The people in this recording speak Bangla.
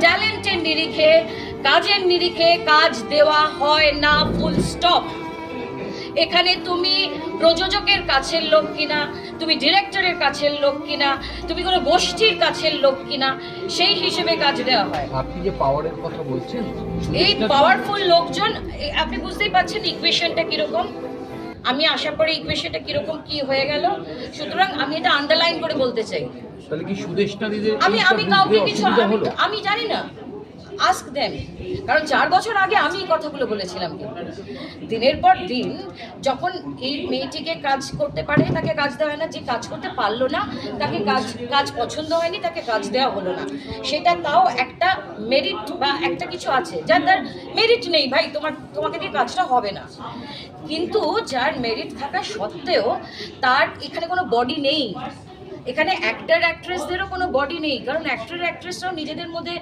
ট্যালেন্টের নিরিখে, কাজের নিরিখে কাজ দেওয়া হয় না, ফুল স্টপ। এখানে তুমি প্রযোজকের কাছের লোক কিনা, তুমি ডিরেক্টরের কাছের লোক কিনা, তুমি কোনো গোষ্ঠীর কাছের লোক কিনা, সেই হিসেবে কাজ দেওয়া হয়। আপনি যে পাওয়ারের কথা বলছেন, এই পাওয়ারফুল লোকজন, আপনি বুঝতেই পারছেন ইকুয়েশনটা কিরকম। আমি আশা করি ইকুয়েশনটা কিরকম কি হয়ে গেল। সুতরাং আমি এটা আন্ডারলাইন করে বলতে চাই, তাহলে কি সুদেষ্টাদিদের আমি কাউকে কিছু হলো? আমি জানি না, আস্ক দেম। কারণ 4 বছর আগে আমি এই কথাগুলো বলেছিলাম। দিনের পর দিন যখন এই মেয়েটিকে কাজ করতে পারে তাকে কাজ দেওয়া হয় না, যে কাজ করতে পারলো না তাকে কাজ পছন্দ হয়নি, তাকে কাজ দেওয়া হলো না। সেটা তাও একটা মেরিট বা একটা কিছু আছে, যার তার মেরিট নেই, ভাই তোমাকে দিয়ে কাজটা হবে না। কিন্তু যার মেরিট থাকা সত্ত্বেও তার এখানে কোনো বডি নেই, এখানে অ্যাক্টর অ্যাক্ট্রেসদেরও কোনো বডি নেই, কারণ অ্যাক্টর অ্যাক্ট্রেসরাও নিজেদের মধ্যে